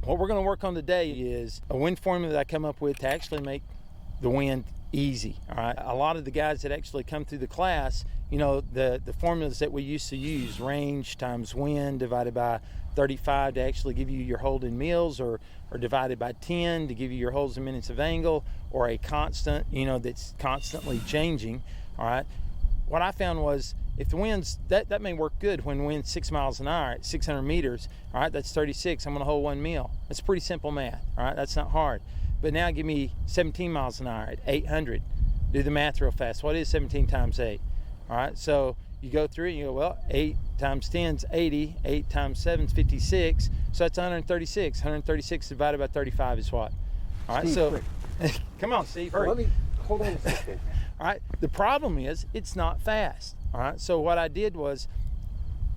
What we're going to work on today is a wind formula that I come up with to actually make the wind easy. All right. A lot of the guys that actually come through the class, you know, the formulas that we used to use, range times wind divided by 35 to actually give you your hold in mils, or divided by 10 to give you your holds in minutes of angle, or a constant, you know, that's constantly changing. All right. What I found was, if the wind's, that may work good when the wind's 6 miles an hour at 600 meters. All right, that's 36. I'm going to hold 1 mil. That's pretty simple math. All right, that's not hard. But now give me 17 miles an hour at 800. Do the math real fast. What is 17 times 8? All right, so you go through it and you go, well, 8 times 10 is 80. 8 times 7 is 56. So that's 136. 136 divided by 35 is what? All right, Steve, so come on, Steve, hurry. Let me, hold on a second. All right, the problem is it's not fast. All right, so what I did was,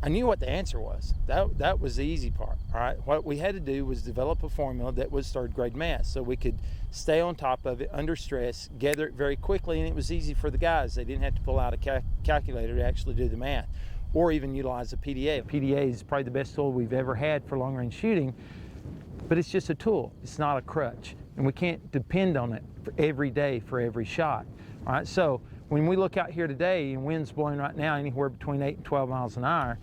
I knew what the answer was. That was the easy part. All right, what we had to do was develop a formula that was third grade math, so we could stay on top of it under stress, gather it very quickly, and it was easy for the guys. They didn't have to pull out a calculator to actually do the math, or even utilize a PDA. A PDA is probably the best tool we've ever had for long range shooting, but it's just a tool. It's not a crutch, and we can't depend on it for every day for every shot. All right, so when we look out here today and wind's blowing right now anywhere between 8 and 12 miles an hour,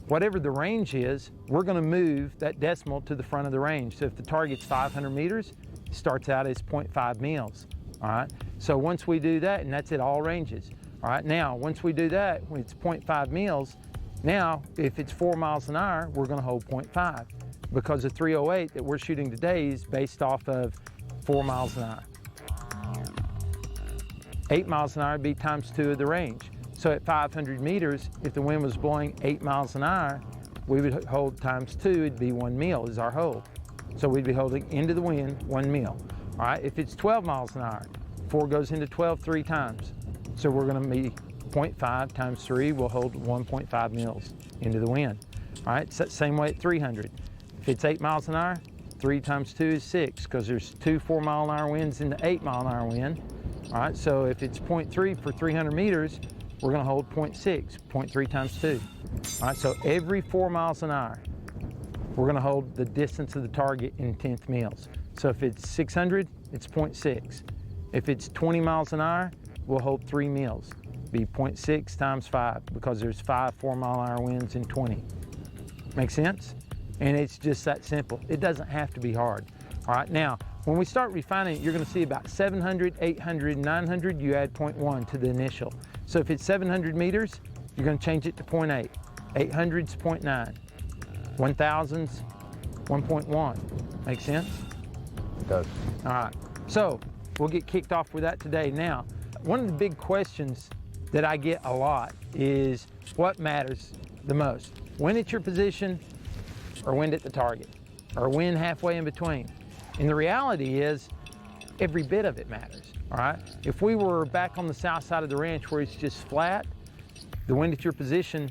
whatever the range is, we're going to move that decimal to the front of the range. So if the target's 500 meters, it starts out as 0.5 mils. All right, so once we do that, and that's at all ranges. All right, now once we do that, when it's 0.5 mils, now if it's 4 miles an hour, we're going to hold 0.5, because the 308 that we're shooting today is based off of 4 miles an hour. 8 miles an hour would be times 2 of the range. So at 500 meters, if the wind was blowing 8 miles an hour, we would hold times 2, it'd be 1 mil is our hold. So we'd be holding into the wind 1 mil. All right, if it's 12 miles an hour, 4 goes into 12 3 times. So we're gonna be 0.5 times 3, we'll hold 1.5 mils into the wind. All right, so same way at 300. If it's 8 miles an hour, 3 times 2 is 6, because there's 2 4 mile an hour winds into 8 mile an hour wind. All right, so if it's 0.3 for 300 meters, we're going to hold 0.6, 0.3 times 2. All right, so every 4 miles an hour, we're going to hold the distance of the target in 10th mils. So if it's 600, it's 0.6. If it's 20 miles an hour, we'll hold 3 mils. Be 0.6 times 5, because there's 5 4 mile an hour winds in 20. Make sense? And it's just that simple. It doesn't have to be hard. All right, now, when we start refining it, you're going to see about 700, 800, 900, you add 0.1 to the initial. So if it's 700 meters, you're going to change it to 0.8. 800's 0.9. 1000's 1.1. Make sense? It does. All right, so we'll get kicked off with that today. Now, one of the big questions that I get a lot is what matters the most? Wind at your position, or wind at the target, or wind halfway in between? And the reality is, every bit of it matters, all right? If we were back on the south side of the ranch where it's just flat, the wind at your position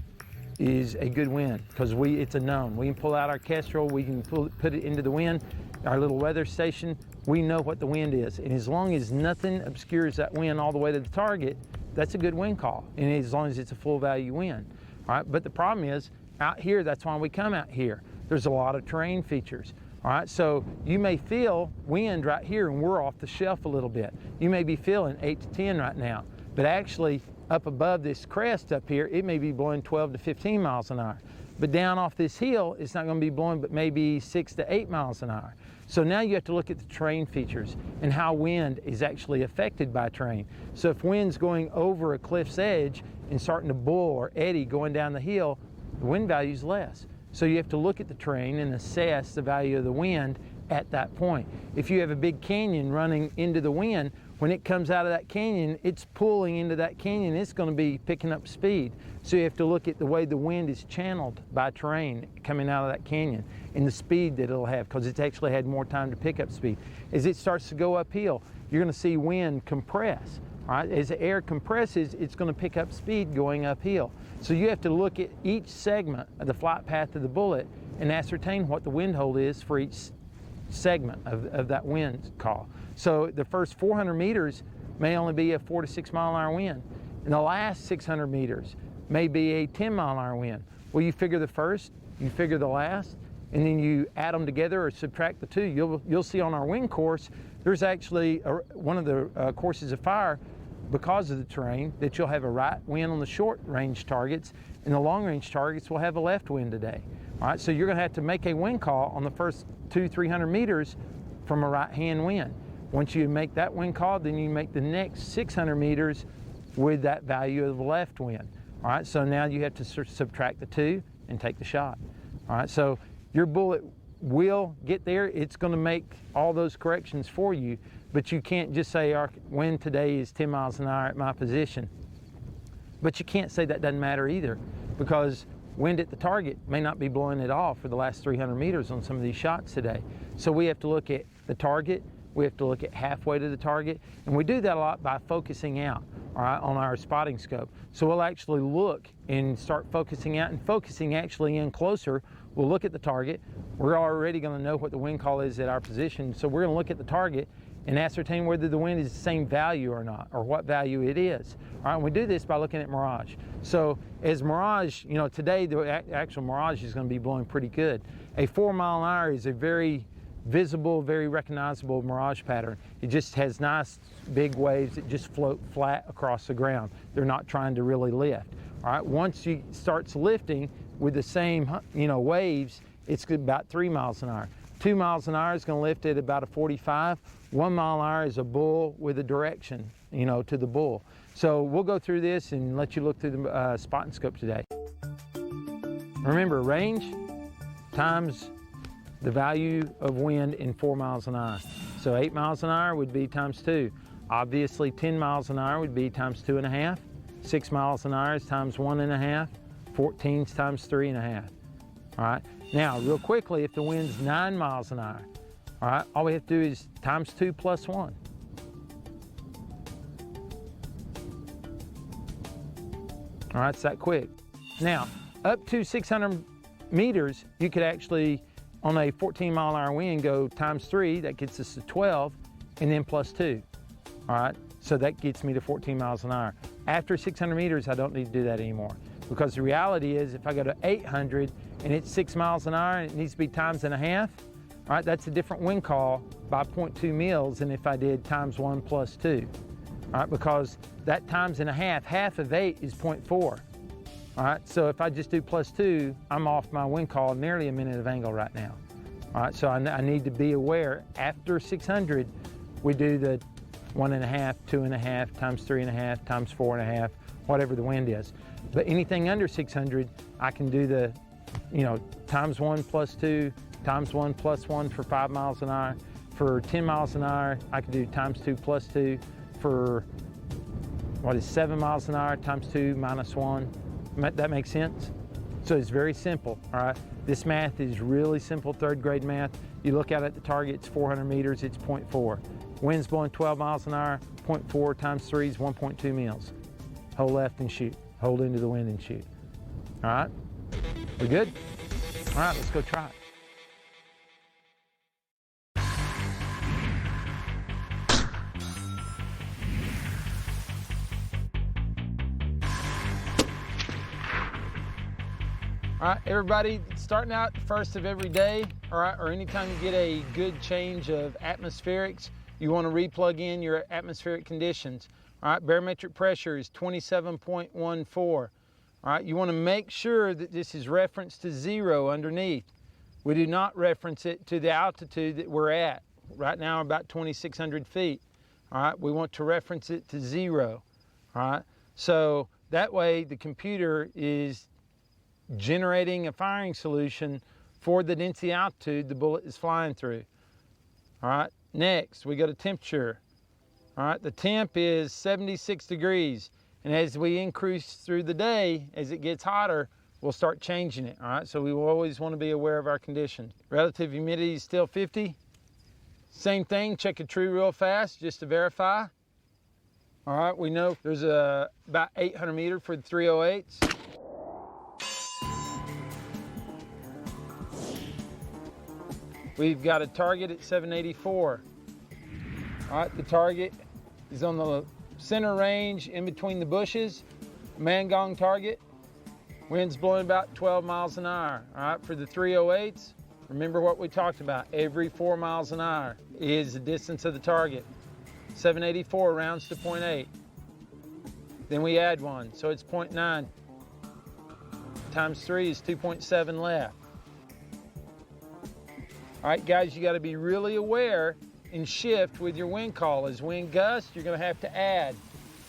is a good wind, because it's a known. We can pull out our Kestrel, we can put it into the wind, our little weather station, we know what the wind is. And as long as nothing obscures that wind all the way to the target, that's a good wind call, and as long as it's a full value wind, all right? But the problem is, out here, that's why we come out here. There's a lot of terrain features. All right, so you may feel wind right here and we're off the shelf a little bit. You may be feeling 8 to 10 right now, but actually up above this crest up here, it may be blowing 12 to 15 miles an hour. But down off this hill, it's not going to be blowing but maybe 6 to 8 miles an hour. So now you have to look at the terrain features and how wind is actually affected by terrain. So if wind's going over a cliff's edge and starting to bull or eddy going down the hill, the wind value is less. So you have to look at the terrain and assess the value of the wind at that point. If you have a big canyon running into the wind, when it comes out of that canyon, it's pulling into that canyon, it's going to be picking up speed. So you have to look at the way the wind is channeled by terrain coming out of that canyon and the speed that it'll have, because it's actually had more time to pick up speed. As it starts to go uphill, you're going to see wind compress. All right? As the air compresses, it's going to pick up speed going uphill. So you have to look at each segment of the flight path of the bullet and ascertain what the wind hold is for each segment of that wind call. So the first 400 meters may only be a 4 to 6 mile an hour wind, and the last 600 meters may be a 10 mile an hour wind. Well, you figure the first, you figure the last, and then you add them together or subtract the two, you'll see on our wind course, there's actually one of the courses of fire, because of the terrain, that you'll have a right wind on the short range targets, and the long range targets will have a left wind today. All right, so you're gonna have to make a wind call on the first 200-300 meters from a right hand wind. Once you make that wind call, then you make the next 600 meters with that value of the left wind. All right, so now you have to subtract the two and take the shot. All right, so your bullet will get there. It's going to make all those corrections for you, but you can't just say our wind today is 10 miles an hour at my position. But you can't say that doesn't matter either, because wind at the target may not be blowing at all for the last 300 meters on some of these shots today. So we have to look at the target, we have to look at halfway to the target, and we do that a lot by focusing out, all right, on our spotting scope. So we'll actually look and start focusing out and focusing actually in closer. We'll look at the target. We're already going to know what the wind call is at our position, so we're going to look at the target and ascertain whether the wind is the same value or not, or what value it is. All right, and we do this by looking at mirage. So as mirage, you know, today the actual mirage is going to be blowing pretty good. A 4 mile an hour is a very visible, very recognizable mirage pattern. It just has nice big waves that just float flat across the ground. They're not trying to really lift. All right, once you starts lifting with the same, you know, waves, it's about 3 miles an hour. 2 miles an hour is going to lift at about a 45. 1 mile an hour is a bull with a direction, you know, to the bull. So we'll go through this and let you look through the spotting scope today. Remember, range times the value of wind in 4 miles an hour. So 8 miles an hour would be times 2. Obviously 10 miles an hour would be times 2.5. 6 miles an hour is times 1.5. 14 is times 3.5. All right. Now, real quickly, if the wind's 9 miles an hour, all right, all we have to do is times 2 plus 1. All right, it's that quick. Now, up to 600 meters, you could actually, on a 14 mile an hour wind, go times 3, that gets us to 12, and then plus 2. All right, so that gets me to 14 miles an hour. After 600 meters, I don't need to do that anymore, because the reality is if I go to 800 and it's 6 miles an hour and it needs to be times and a half, all right, that's a different wind call by 0.2 mils than if I did times 1 plus 2. All right, because that times and a half of 8 is 0.4. All right, so if I just do plus 2, I'm off my wind call nearly a minute of angle right now. All right, so I need to be aware after 600, we do the 1.5, 2.5, times 3.5, times 4.5, whatever the wind is. But anything under 600, I can do the, you know, times 1 plus 2, times 1 plus 1 for 5 miles an hour. For 10 miles an hour, I can do times 2 plus 2. For what is 7 miles an hour, times 2 minus 1. That makes sense? So it's very simple, all right? This math is really simple, 3rd grade math. You look out at the target, it's 400 meters, it's 0.4. Wind's blowing 12 miles an hour, 0.4 times 3 is 1.2 mils. Hold left and shoot. Hold into the wind and shoot. All right? We good? All right, let's go try it. All right, everybody, starting out first of every day, all right, or anytime you get a good change of atmospherics, you want to replug in your atmospheric conditions. All right, barometric pressure is 27.14. All right, you want to make sure that this is referenced to 0 underneath. We do not reference it to the altitude that we're at. Right now, about 2,600 feet. All right, we want to reference it to 0. All right, so that way the computer is generating a firing solution for the density altitude the bullet is flying through. All right, next we go to temperature. All right, the temp is 76 degrees, and as we increase through the day, as it gets hotter, we'll start changing it. All right, so we will always want to be aware of our conditions. Relative humidity is still 50. Same thing, check a true real fast just to verify. All right, we know there's about 800 meter for the 308s. We've got a target at 784. All right, the target is on the center range in between the bushes. Mangong target. Wind's blowing about 12 miles an hour. All right, for the 308s, Remember what we talked about. Every 4 miles an hour is the distance of the target. 784 rounds to 0.8. Then we add 1, so it's 0.9 times 3 is 2.7 left. All right, guys, you got to be really aware and shift with your wind call. As wind gusts, you're going to have to add.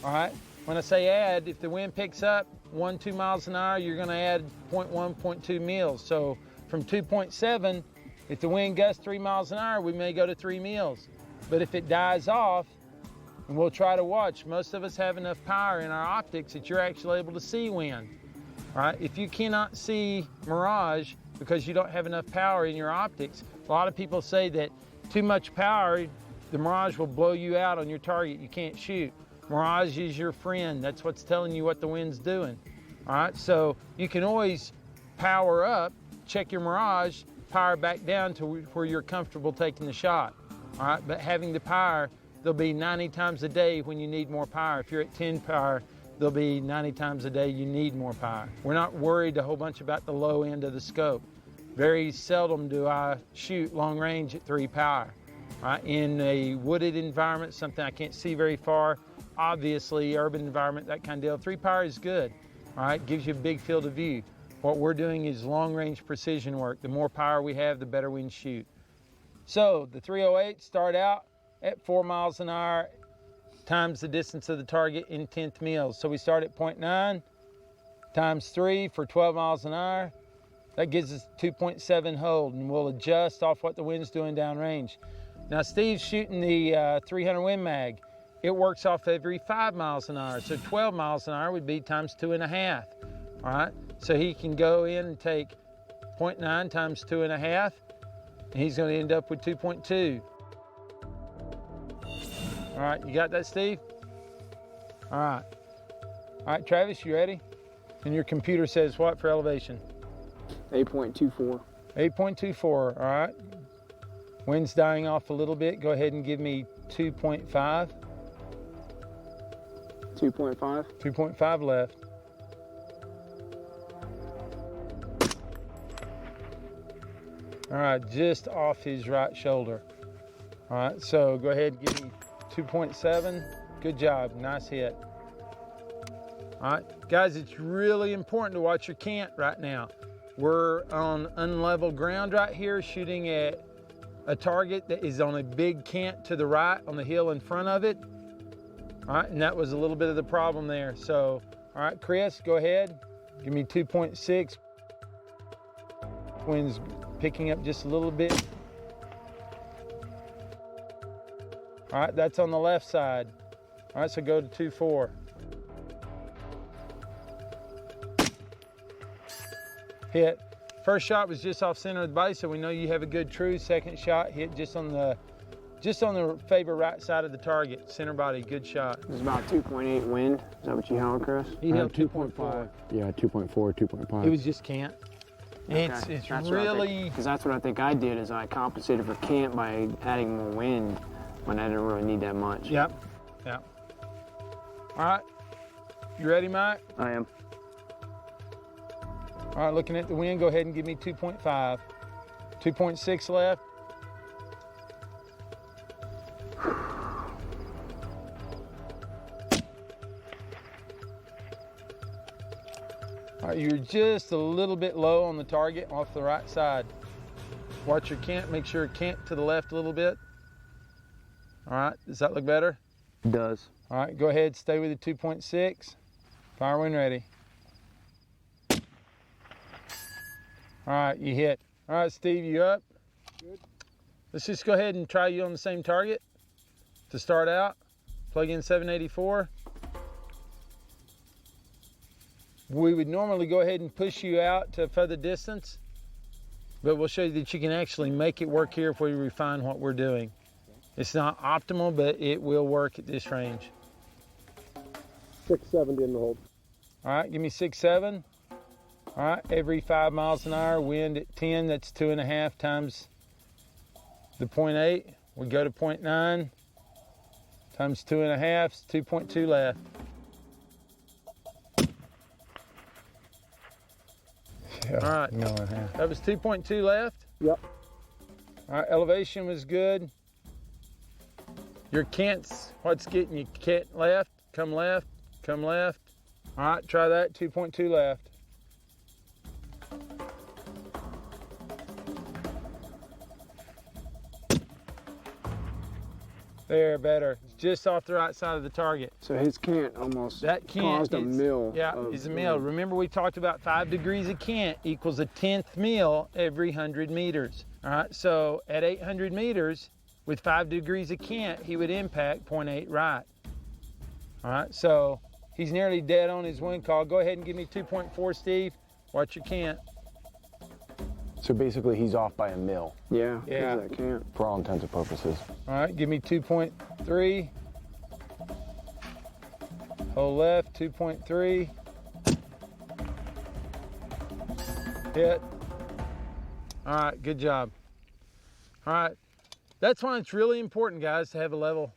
All right, when I say add, if the wind picks up 1-2 miles an hour, you're going to add 0.1, 0.2 mils. So from 2.7, if the wind gusts 3 miles an hour, we may go to 3 mils. But if it dies off, and we'll try to watch, most of us have enough power in our optics that you're actually able to see wind. All right, if you cannot see mirage because you don't have enough power in your optics, a lot of people say that too much power, the mirage will blow you out on your target. You can't shoot. Mirage is your friend. That's what's telling you what the wind's doing. All right, so you can always power up, check your mirage, power back down to where you're comfortable taking the shot. All right, but having the power, there'll be 90 times a day when you need more power. If you're at 10 power, there'll be 90 times a day you need more power. We're not worried a whole bunch about the low end of the scope. Very seldom do I shoot long range at 3 power. Right? In a wooded environment, something I can't see very far, obviously urban environment, that kind of deal, 3 power is good. All right, gives you a big field of view. What we're doing is long range precision work. The more power we have, the better we can shoot. So the 308 start out at 4 miles an hour times the distance of the target in 10th mils. So we start at 0.9 times 3 for 12 miles an hour. That gives us 2.7 hold, and we'll adjust off what the wind's doing downrange. Now Steve's shooting the 300 Win Mag. It works off every 5 miles an hour. So 12 miles an hour would be times 2.5. All right, so he can go in and take 0.9 times 2.5, and he's going to end up with 2.2. All right, you got that, Steve? All right, Travis, you ready? And your computer says what for elevation? 8.24. 8.24, all right. Wind's dying off a little bit. Go ahead and give me 2.5. 2.5. 2.5 left. All right, just off his right shoulder. All right, so go ahead and give me 2.7. Good job, nice hit. All right, guys, it's really important to watch your cant right now. We're on unlevel ground right here, shooting at a target that is on a big cant to the right on the hill in front of it. All right, and that was a little bit of the problem there. So, all right, Chris, go ahead. Give me 2.6. Wind's picking up just a little bit. All right, that's on the left side. All right, so go to 2.4. Hit. First shot was just off center of the base, so we know you have a good true. Second shot hit just on the favor right side of the target, center body. Good shot. It was about 2.8 wind. Is that what you held, Chris? He held 2.5. Yeah, 2.4, 2.5. It was just cant. Okay. It's That's really, because that's what I think I did, is I compensated for cant by adding more wind when I didn't really need that much. Yep. All right, you ready, Mike? I am. All right, looking at the wind, go ahead and give me 2.5. 2.6 left. All right, you're just a little bit low on the target off the right side. Watch your cant, make sure cant to the left a little bit. All right, does that look better? It does. All right, go ahead, stay with the 2.6. Fire when ready. All right, you hit. All right, Steve, you up? Good. Let's just go ahead and try you on the same target to start out. Plug in 784. We would normally go ahead and push you out to a further distance, but we'll show you that you can actually make it work here if we refine what we're doing. It's not optimal, but it will work at this range. 670 in the hold. All right, give me 6.7. All right, every 5 miles an hour, wind at 10, that's 2.5 times the 0.8. We go to 0.9 times 2.5, it's 2.2 left. Yeah, all right, that was 2.2 left. Yep. All right, elevation was good. Your cant's what's getting you. Cant left, come left, come left. All right, try that, 2.2 left. There, better. It's just off the right side of the target. So his cant almost That cant caused a mill. Yeah, is a mill. Remember we talked about 5 degrees of cant equals a 10th mill every 100 meters. All right, so at 800 meters, with 5 degrees of cant, he would impact 0.8 right. All right, so he's nearly dead on his wind call. Go ahead and give me 2.4, Steve. Watch your cant. So basically he's off by a mil. Yeah, Yeah. that cant. For all intents and purposes. All right, give me 2.3. Hold left, 2.3. Hit. All right, good job. All right, that's why it's really important, guys, to have a level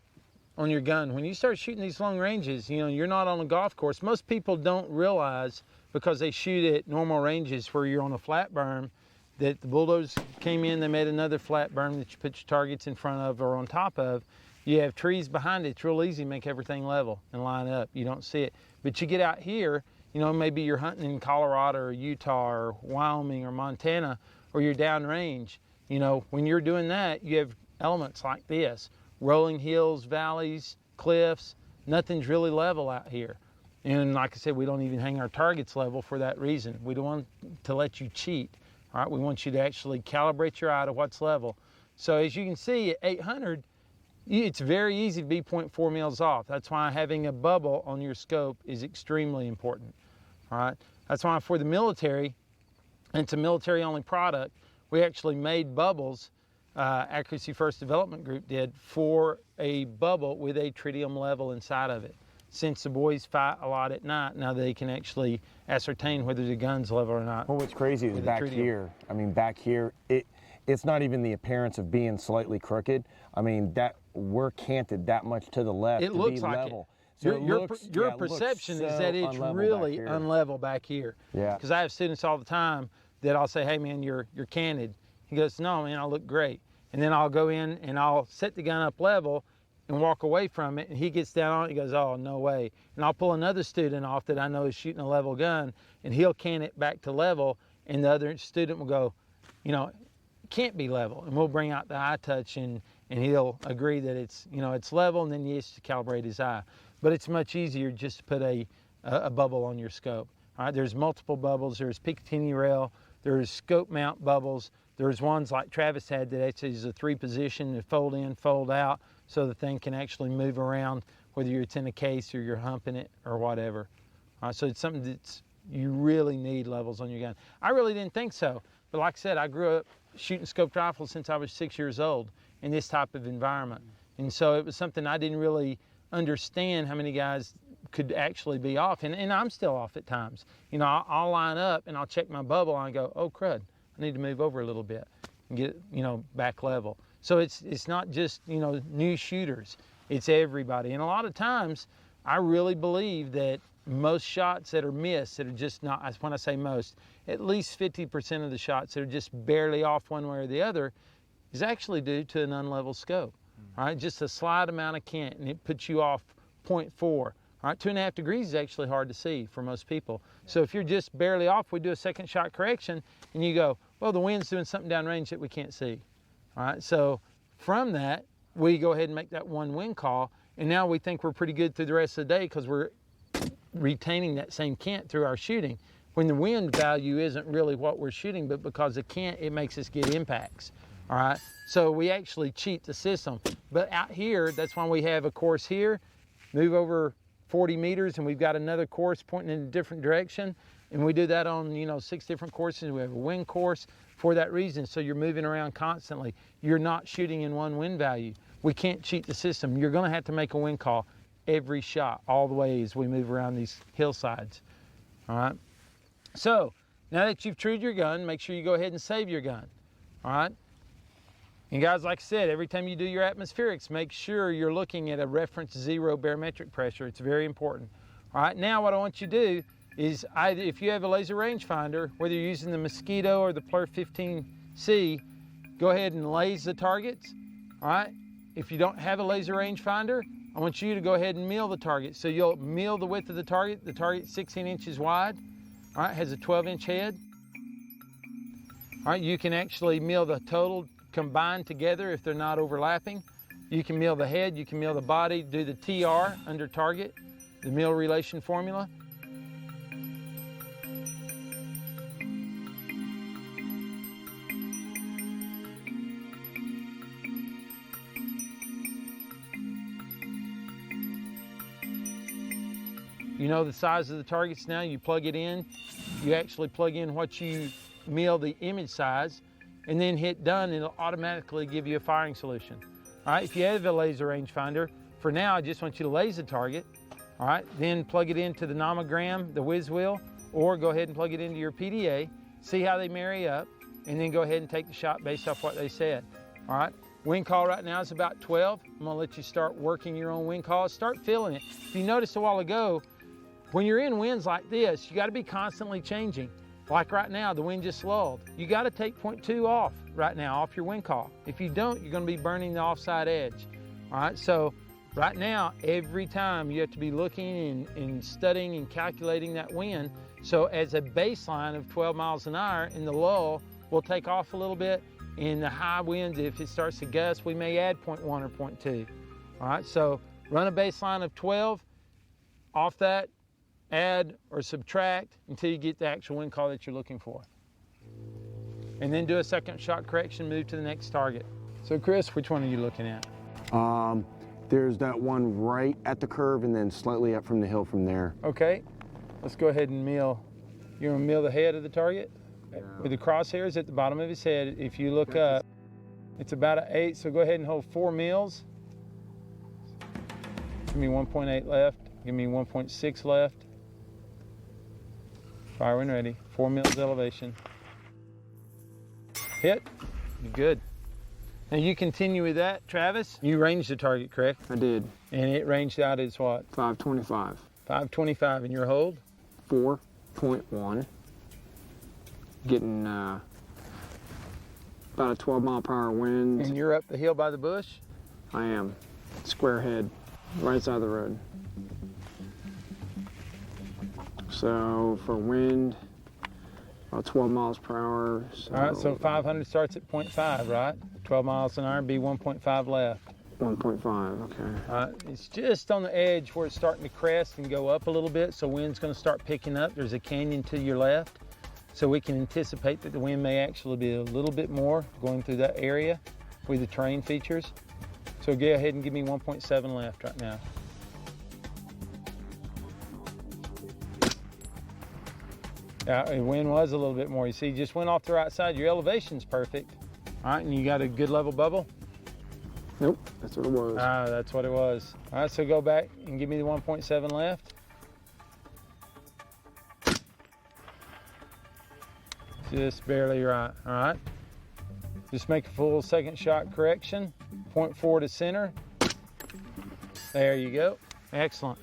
on your gun. When you start shooting these long ranges, you know, you're not on a golf course. Most people don't realize, because they shoot at normal ranges where you're on a flat berm, that the bulldogs came in, they made another flat berm that you put your targets in front of or on top of. You have trees behind it. It's real easy to make everything level and line up. You don't see it. But you get out here, you know, maybe you're hunting in Colorado or Utah or Wyoming or Montana, or you're downrange. You know, when you're doing that, you have elements like this: rolling hills, valleys, cliffs. Nothing's really level out here. And like I said, we don't even hang our targets level for that reason. We don't want to let you cheat. All right, we want you to actually calibrate your eye to what's level. So as you can see at 800, it's very easy to be 0.4 mils off. That's why having a bubble on your scope is extremely important. All right, that's why for the military, and it's a military only product, we actually made bubbles, Accuracy First Development Group did, for a bubble with a tritium level inside of it. Since the boys fight a lot at night, now they can actually ascertain whether the gun's level or not. Well, what's crazy is back here, I mean, back here, it's not even the appearance of being slightly crooked. I mean, that we're canted that much to the left It to looks be like level. it. So Your perception is that it's really unlevel back here. Yeah. Because I have students all the time that I'll say, hey man, you're canted. He goes, no man, I look great. And then I'll go in and I'll set the gun up level and walk away from it, and he gets down on it, he goes, oh, no way. And I'll pull another student off that I know is shooting a level gun, and he'll can it back to level, and the other student will go, you know, it can't be level. And we'll bring out the eye touch, and he'll agree that it's, you know, it's level, and then he has to calibrate his eye. But it's much easier just to put a bubble on your scope. All right, there's multiple bubbles. There's Picatinny rail, there's scope mount bubbles. There's ones like Travis had that actually is a 3-position, that fold in, fold out, so the thing can actually move around, whether it's in a case or you're humping it or whatever. So it's something that's, you really need levels on your gun. I really didn't think so, but like I said, I grew up shooting scoped rifles since I was 6 years old in this type of environment. And so it was something I didn't really understand how many guys could actually be off. And I'm still off at times. You know, I'll line up and I'll check my bubble and I go, oh crud, I need to move over a little bit and get, you know, back level. So it's not just, you know, new shooters, it's everybody. And a lot of times, I really believe that most shots that are missed, that are just not, when I say most, at least 50% of the shots that are just barely off one way or the other is actually due to an unlevel scope. All right, just a slight amount of cant, and it puts you off 0.4. All right, 2.5 degrees is actually hard to see for most people. So if you're just barely off, we do a second shot correction, and you go, well, the wind's doing something downrange that we can't see. All right, so from that, we go ahead and make that one wind call, and now we think we're pretty good through the rest of the day because we're retaining that same cant through our shooting, when the wind value isn't really what we're shooting, but because of cant, it makes us get impacts. All right, so we actually cheat the system. But out here, that's why we have a course here, move over 40 meters, and we've got another course pointing in a different direction. And we do that on, you know, 6 different courses. We have a wind course for that reason. So you're moving around constantly. You're not shooting in one wind value. We can't cheat the system. You're gonna have to make a wind call every shot, all the way as we move around these hillsides. All right. So now that you've trued your gun, make sure you go ahead and save your gun. All right. And guys, like I said, every time you do your atmospherics, make sure you're looking at a reference 0 barometric pressure. It's very important. All right, now what I want you to do is, if you have a laser rangefinder, whether you're using the Mosquito or the PLUR 15C, go ahead and laze the targets, all right? If you don't have a laser rangefinder, I want you to go ahead and mill the target. So you'll mill the width of the target. The target's 16 inches wide, all right, has a 12-inch head. All right, you can actually mill the total combined together if they're not overlapping. You can mill the head, you can mill the body, do the TR under target, the mill relation formula. You know the size of the targets now, you plug it in, you actually plug in what you mill the image size, and then hit done, and it'll automatically give you a firing solution. All right, if you have a laser rangefinder, for now I just want you to laze the target, all right, then plug it into the nomogram, the whiz wheel, or go ahead and plug it into your PDA, see how they marry up, and then go ahead and take the shot based off what they said. All right, wind call right now is about 12. I'm gonna let you start working your own wind call, start feeling it. If you noticed a while ago, when you're in winds like this, you gotta be constantly changing. Like right now, the wind just lulled. You gotta take 0.2 off right now, off your wind call. If you don't, you're gonna be burning the offside edge. All right, so right now, every time you have to be looking and studying and calculating that wind. So as a baseline of 12 miles an hour in the lull, we'll take off a little bit. In the high winds, if it starts to gust, we may add 0.1 or 0.2. All right, so run a baseline of 12, off that, add or subtract until you get the actual wind call that you're looking for. And then do a second shot correction, move to the next target. So Chris, which one are you looking at? There's that one right at the curve and then slightly up from the hill from there. Okay, let's go ahead and mill. You're gonna mill the head of the target? Yeah. With the crosshairs at the bottom of his head. If you look up, it's about an 8, so go ahead and hold 4 mills. Give me 1.8 left, give me 1.6 left. Fire when ready. 4 mils elevation. Hit. You're good. Now you continue with that, Travis. You ranged the target, correct? I did. And it ranged out as what? 525. 525. And your hold? 4.1. Getting about a 12-mile-per-hour wind. And you're up the hill by the bush? I am. Square head, right side of the road. So for wind, about 12 miles per hour. So all right, so 500 starts at 0.5, right? 12 miles an hour, be 1.5 left. 1.5, okay. All right, it's just on the edge where it's starting to crest and go up a little bit, so wind's gonna start picking up. There's a canyon to your left, so we can anticipate that the wind may actually be a little bit more going through that area with the terrain features. So go ahead and give me 1.7 left right now. The wind was a little bit more. You see, just went off the right side. Your elevation's perfect. All right, and you got a good level bubble? Nope, that's what it was. Ah, that's what it was. All right, so go back and give me the 1.7 left. Just barely right, all right? Just make a full second shot correction. 0.4 to center. There you go. Excellent.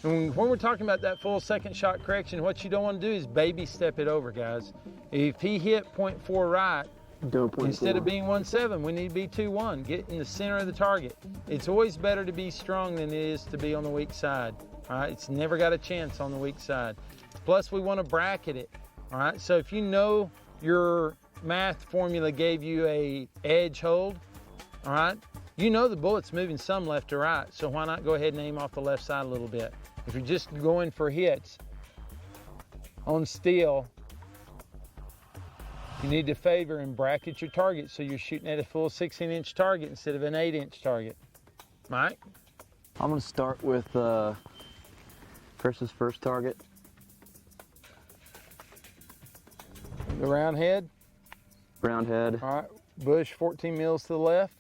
And when we're talking about that full second shot correction, what you don't want to do is baby step it over, guys. If he hit 0.4 right, instead of being 1.7, we need to be 2.1. Get in the center of the target. It's always better to be strong than it is to be on the weak side. All right, it's never got a chance on the weak side. Plus, we want to bracket it. All right, so if you know your math formula gave you a edge hold, all right, you know the bullet's moving some left to right, so why not go ahead and aim off the left side a little bit? If you're just going for hits on steel, you need to favor and bracket your target so you're shooting at a full 16-inch target instead of an 8-inch target. Mike? I'm going to start with Chris's first target. The round head? Round head. All right, bush 14 mils to the left.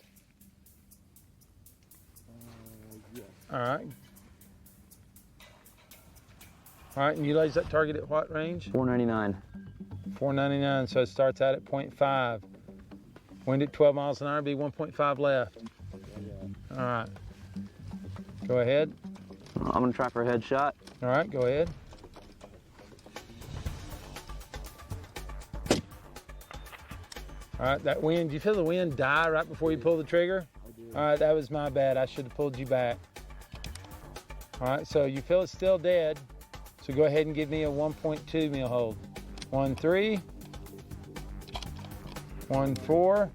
All right. All right, and you lays that target at what range? 499. 499, so it starts out at 0.5. Wind at 12 miles an hour, be 1.5 left. All right. Go ahead. I'm going to try for a headshot. All right, go ahead. All All right, that wind, do you feel the wind die right before you pull the trigger? All right, that was my bad. I should have pulled you back. All right, so you feel it's still dead. So go ahead and give me a 1.2 mil hold. 1.3, 1.4.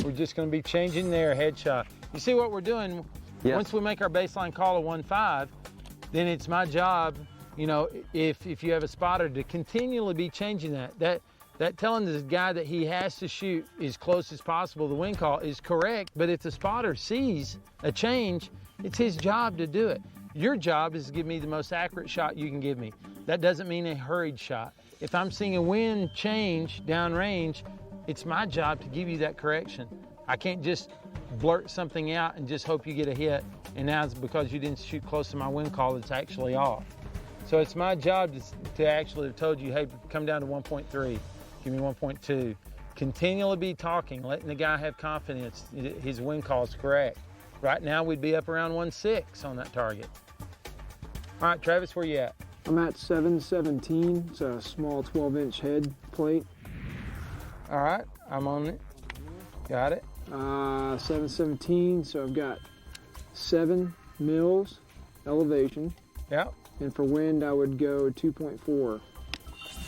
We're just gonna be changing their headshot. You see what we're doing? Yes. Once we make our baseline call of 1.5, then it's my job, you know, if you have a spotter, to continually be changing that. That telling this guy that he has to shoot as close as possible, the wind call, is correct, but if the spotter sees a change, it's his job to do it. Your job is to give me the most accurate shot you can give me. That doesn't mean a hurried shot. If I'm seeing a wind change downrange, it's my job to give you that correction. I can't just blurt something out and just hope you get a hit, and now it's because you didn't shoot close to my wind call that's actually off. So it's my job to actually have told you, hey, come down to 1.3, give me 1.2. Continually be talking, letting the guy have confidence his wind call is correct. Right now we'd be up around 1.6 on that target. All right, Travis, where you at? I'm at 717. It's a small 12-inch head plate. All right, I'm on it. Got it. 717, so I've got 7 mils elevation. Yep. And for wind, I would go 2.4. All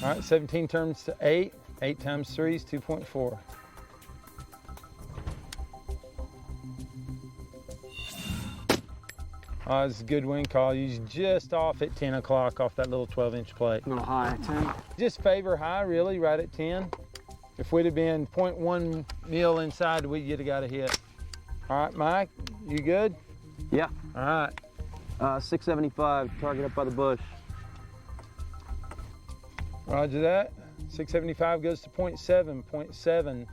right, 17 turns to 8. 8 times 3 is 2.4. Oh, it's a good wind call. He's just off at 10 o'clock off that little 12-inch plate. A little high, 10. Just favor high, really, right at 10. If we'd have been 0.1 mil inside, we'd have got a hit. All right, Mike, you good? Yeah. All right. 675, target up by the bush. Roger that. 675 goes to 0.7. 0.7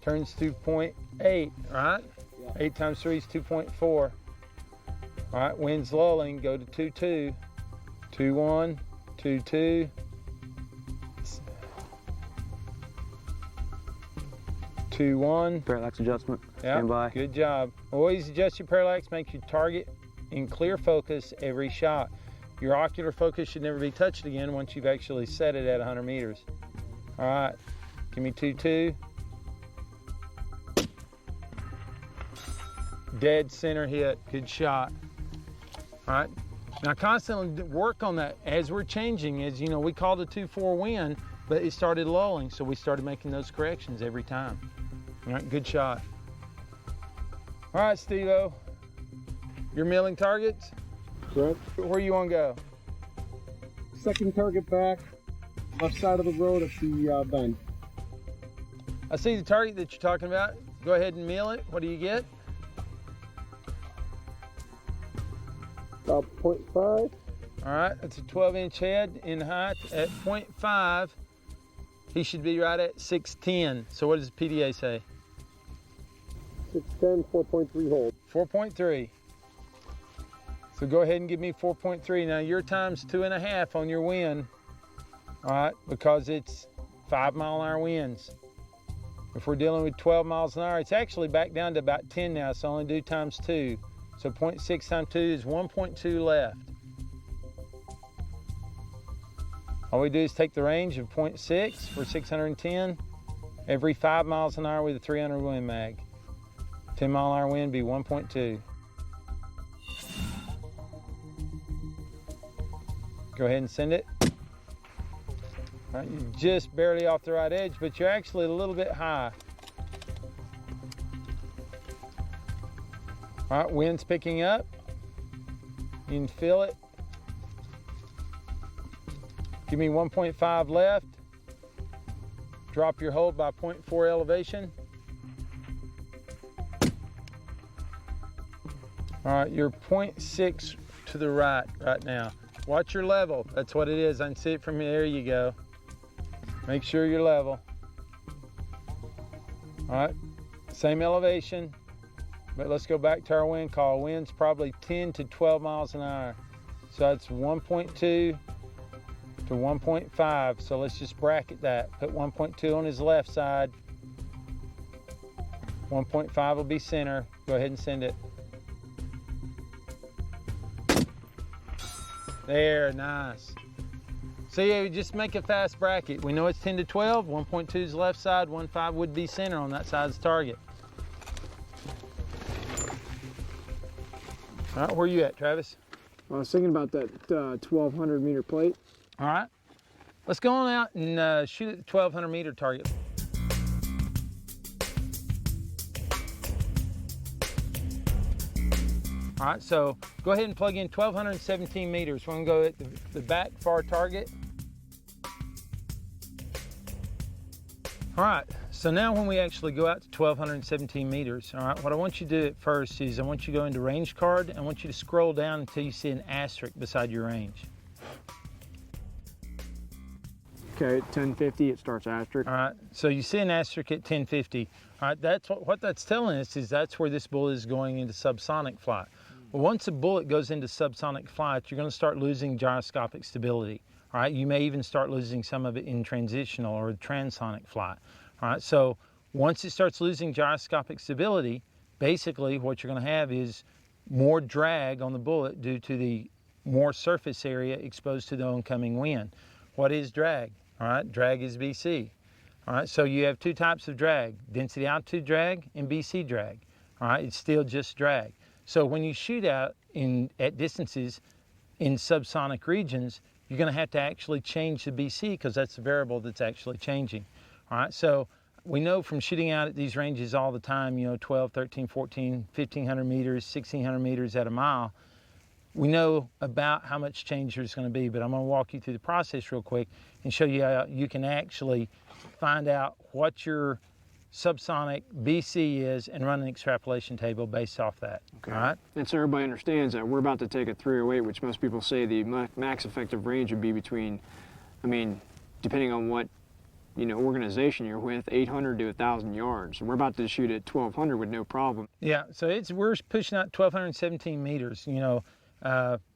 turns to 0.8, right? Yeah. 8 times 3 is 2.4. All right, wind's lulling, go to 2.2. 2.1, 2.2. 2.1. Parallax adjustment. Yeah, Stand by. good job. Always adjust your parallax, make your target in clear focus every shot. Your ocular focus should never be touched again once you've actually set it at 100 meters. All right, give me 2.2. Dead center hit, good shot. All right, now constantly work on that as we're changing. As you know, we called a 2.4 wind, but it started lulling, so we started making those corrections every time. All right, good shot. All right, Steve-O, you're milling targets? Correct. Where you want to go? Second target back, left side of the road at the bend. I see the target that you're talking about. Go ahead and mill it. What do you get? About 0.5. All right, that's a 12-inch head in height at 0.5. He should be right at 610. So what does the PDA say? 610, 4.3 hold. 4.3. So go ahead and give me 4.3. Now your time's 2.5 on your wind, all right, because it's 5-mile-an-hour winds. If we're dealing with 12 miles an hour, it's actually back down to about 10 now, so only do times 2. So 0.6 times 2 is 1.2 left. All we do is take the range of 0.6 for 610 every 5 miles an hour with a 300 wind mag. 10-mile-an-hour wind be 1.2. Go ahead and send it. All right, you're just barely off the right edge, but you're actually a little bit high. All right, wind's picking up. You can feel it. Give me 1.5 left. Drop your hold by 0.4 elevation. All right, you're 0.6 to the right now. Watch your level. That's what it is. I can see it from here. There you go. Make sure you're level. All right, same elevation, but let's go back to our wind call. Wind's probably 10 to 12 miles an hour. So that's 1.2 to 1.5. So let's just bracket that. Put 1.2 on his left side. 1.5 will be center. Go ahead and send it. There, nice. So yeah, just make a fast bracket. We know it's 10 to 12, 1.2 is left side, 1.5 would be center on that side's target. All right, where you at, Travis? I was thinking about that 1,200 meter plate. All right, let's go on out and shoot at the 1,200 meter target. All right, so go ahead and plug in 1,217 meters. We're gonna go at the back far target. All right, so now when we actually go out to 1,217 meters, all right, what I want you to do at first is I want you to go into range card, and I want you to scroll down until you see an asterisk beside your range. Okay, at 1050 it starts asterisk. All right, so you see an asterisk at 1050. All right, that's what that's telling us is that's where this bullet is going into subsonic flight. Well, once a bullet goes into subsonic flight, you're going to start losing gyroscopic stability. All right, you may even start losing some of it in transitional or transonic flight. All right, so once it starts losing gyroscopic stability, basically what you're going to have is more drag on the bullet due to the more surface area exposed to the oncoming wind. What is drag? All right, drag is BC. All right, so you have two types of drag, density altitude drag and BC drag. All right, it's still just drag. So when you shoot out at distances in subsonic regions, you're going to have to actually change the BC because that's the variable that's actually changing. All right, so we know from shooting out at these ranges all the time, you know, 12, 13, 14, 1,500 meters, 1,600 meters at a mile, we know about how much change there's going to be, but I'm going to walk you through the process real quick and show you how you can actually find out what your subsonic BC is and run an extrapolation table based off that. Okay. All right? And so everybody understands that we're about to take a 308, which most people say the max effective range would be between, I mean, depending on what, you know, organization you're with, 800 to 1,000 yards. And we're about to shoot at 1,200 with no problem. Yeah, so we're pushing out 1,217 meters, you know,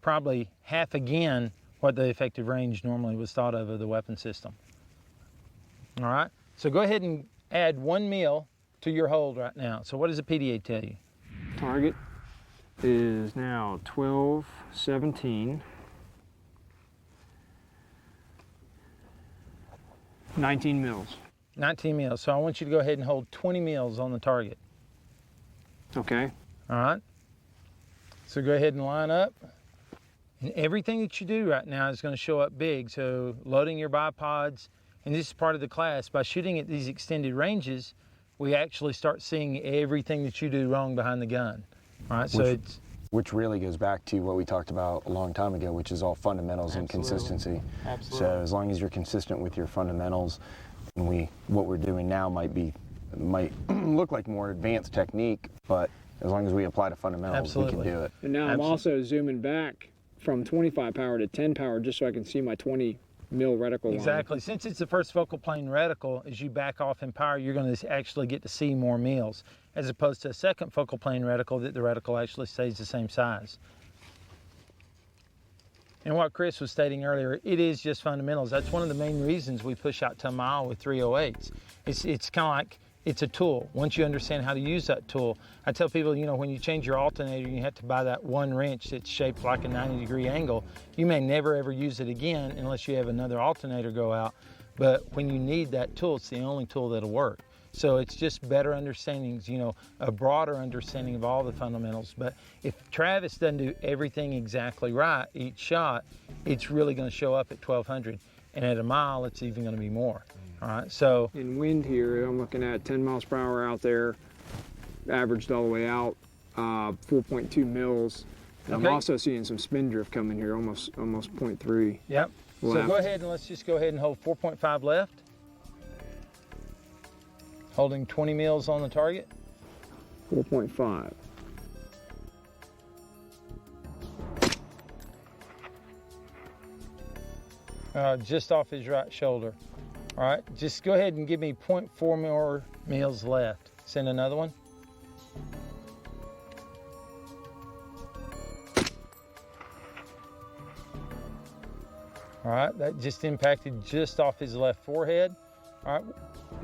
probably half again what the effective range normally was thought of the weapon system. All right, so go ahead and add 1 mil to your hold right now. So what does the PDA tell you? Target is now 1217. 19 mils. 19 mils. So I want you to go ahead and hold 20 mils on the target. Okay. All right. So go ahead and line up. And everything that you do right now is going to show up big. So loading your bipods, and this is part of the class. By shooting at these extended ranges, we actually start seeing everything that you do wrong behind the gun. All right. So which really goes back to what we talked about a long time ago, which is all fundamentals and consistency. Absolutely. So as long as you're consistent with your fundamentals, and what we're doing now might look like more advanced technique, but as long as we apply to fundamentals, we can do it. And now I'm also zooming back from 25 power to 10 power just so I can see my 20 mil reticle Exactly. line. Since it's the first focal plane reticle, as you back off in power, you're going to actually get to see more mils, as opposed to a second focal plane reticle that the reticle actually stays the same size. And what Chris was stating earlier, it is just fundamentals. That's one of the main reasons we push out to a mile with 308s. It's kind of like, it's a tool. Once you understand how to use that tool, I tell people, you know, when you change your alternator, you have to buy that one wrench that's shaped like a 90-degree angle. You may never ever use it again unless you have another alternator go out. But when you need that tool, it's the only tool that'll work. So it's just better understandings, you know, a broader understanding of all the fundamentals. But if Travis doesn't do everything exactly right each shot, it's really going to show up at 1,200. And at a mile, it's even going to be more. All right, so in wind here, I'm looking at 10 miles per hour out there, averaged all the way out, 4.2 mils. And okay. I'm also seeing some spin drift coming here, almost 0.3. Yep. Left. So go ahead and let's just go ahead and hold 4.5 left. Holding 20 mils on the target. 4.5. Just off his right shoulder. All right, just go ahead and give me 0.4 more mils left. Send another one. All right, that just impacted just off his left forehead. All right,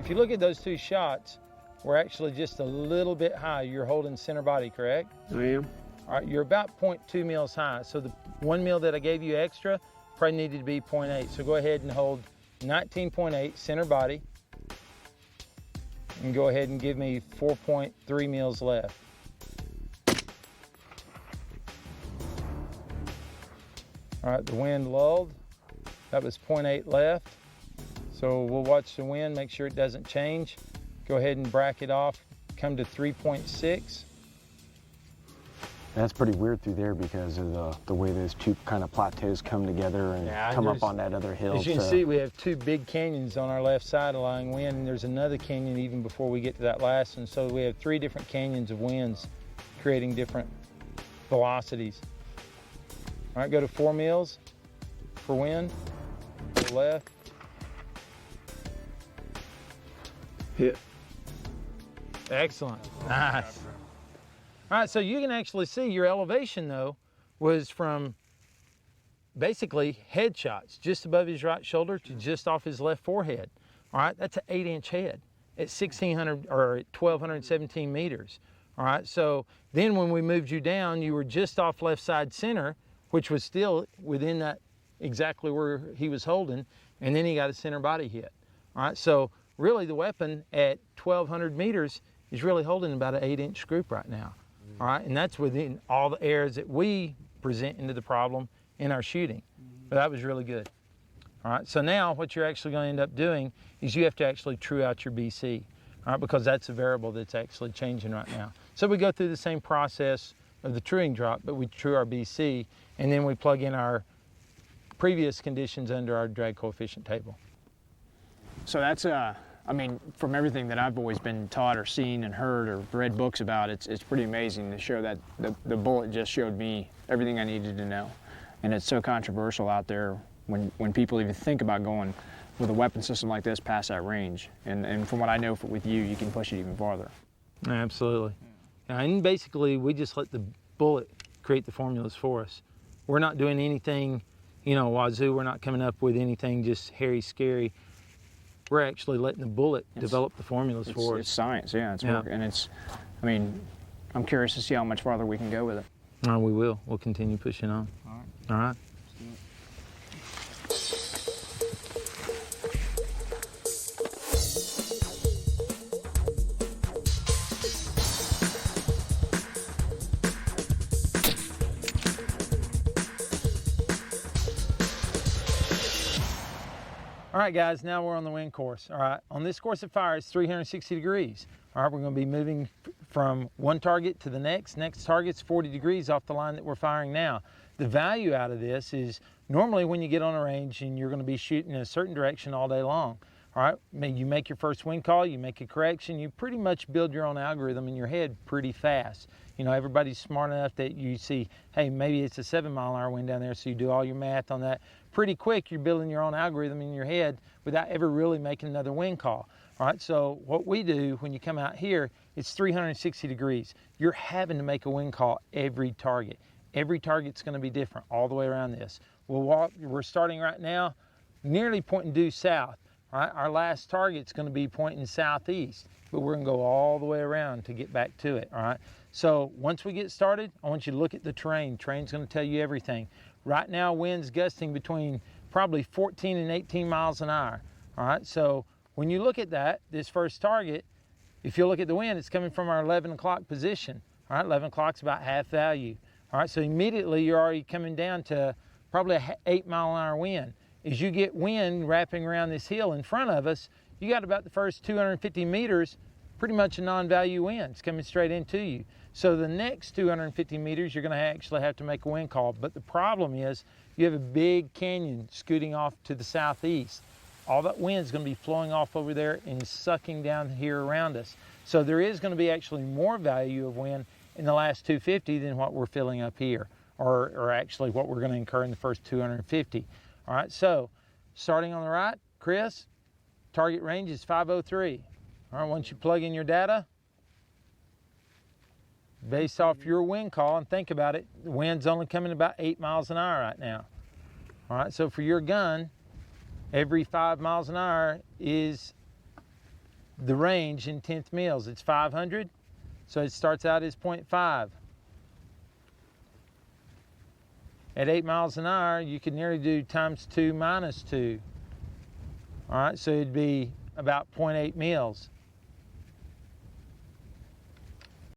if you look at those two shots, we're actually just a little bit high. You're holding center body, correct? I am. All right, you're about 0.2 mils high. So the 1 mil that I gave you extra probably needed to be 0.8. So go ahead and hold 19.8 center body, and go ahead and give me 4.3 mils left. All right, the wind lulled. That was 0.8 left. So we'll watch the wind, make sure it doesn't change. Go ahead and bracket off, come to 3.6. That's pretty weird through there because of the way those two kind of plateaus come together and come up on that other hill. As you can see, we have two big canyons on our left side allowing wind, and there's another canyon even before we get to that last one. So we have 3 different canyons of winds creating different velocities. All right, go to 4 mils for wind, to the left. Hit. Excellent, nice. All right, so you can actually see your elevation though was from basically headshots, just above his right shoulder to just off his left forehead. All right, that's an 8-inch head at 1,600 or at 1,217 meters. All right, so then when we moved you down, you were just off left side center, which was still within that exactly where he was holding, and then he got a center body hit. All right, so really the weapon at 1,200 meters is really holding about an 8-inch group right now. All right, and that's within all the errors that we present into the problem in our shooting. But that was really good. All right, so now what you're actually going to end up doing is you have to actually true out your BC, all right, because that's a variable that's actually changing right now. So we go through the same process of the truing drop, but we true our BC, and then we plug in our previous conditions under our drag coefficient table. So that's I mean, from everything that I've always been taught or seen and heard or read books about, it's pretty amazing to show that the bullet just showed me everything I needed to know. And it's so controversial out there when people even think about going with a weapon system like this past that range. And from what I know with you can push it even farther. Absolutely. And basically, we just let the bullet create the formulas for us. We're not doing anything, you know, wazoo. We're not coming up with anything just hairy, scary. We're actually letting the bullet develop the formulas for us. It's science, yeah. It's work, and it's, I mean, I'm curious to see how much farther we can go with it. We will. We'll continue pushing on. All right. All right. All right, guys, now we're on the wind course. All right, on this course of fire, it's 360 degrees. All right, we're going to be moving from one target to the next. Next target's 40 degrees off the line that we're firing now. The value out of this is normally when you get on a range and you're going to be shooting in a certain direction all day long. All right, you make your first wind call, you make a correction, you pretty much build your own algorithm in your head pretty fast. You know, everybody's smart enough that you see, hey, maybe it's a 7-mile-an-hour wind down there, so you do all your math on that. Pretty quick, you're building your own algorithm in your head without ever really making another wind call. All right, so what we do when you come out here, it's 360 degrees. You're having to make a wind call every target. Every target's going to be different all the way around this. We're starting right now, nearly pointing due south. All right, our last target's going to be pointing southeast, but we're going to go all the way around to get back to it. All right, so once we get started, I want you to look at the terrain. Terrain's going to tell you everything. Right now, wind's gusting between probably 14 and 18 miles an hour. All right, so when you look at that, this first target, if you look at the wind, it's coming from our 11 o'clock position. All right, 11 o'clock's about half value. All right, so immediately you're already coming down to probably an 8-mile-an-hour wind. As you get wind wrapping around this hill in front of us, you got about the first 250 meters, pretty much a non-value wind. It's coming straight into you. So the next 250 meters, you're going to actually have to make a wind call. But the problem is you have a big canyon scooting off to the southeast. All that wind is going to be flowing off over there and sucking down here around us. So there is going to be actually more value of wind in the last 250 than what we're filling up here, or actually what we're going to incur in the first 250. All right, so starting on the right, Chris, target range is 503. All right, once you plug in your data, based off your wind call, and think about it, the wind's only coming about 8 miles an hour right now. All right, so for your gun, every 5 miles an hour is the range in 10th mils. It's 500, so it starts out as 0.5. At 8 miles an hour, you could nearly do times 2 minus 2. All right, so it'd be about 0.8 mils.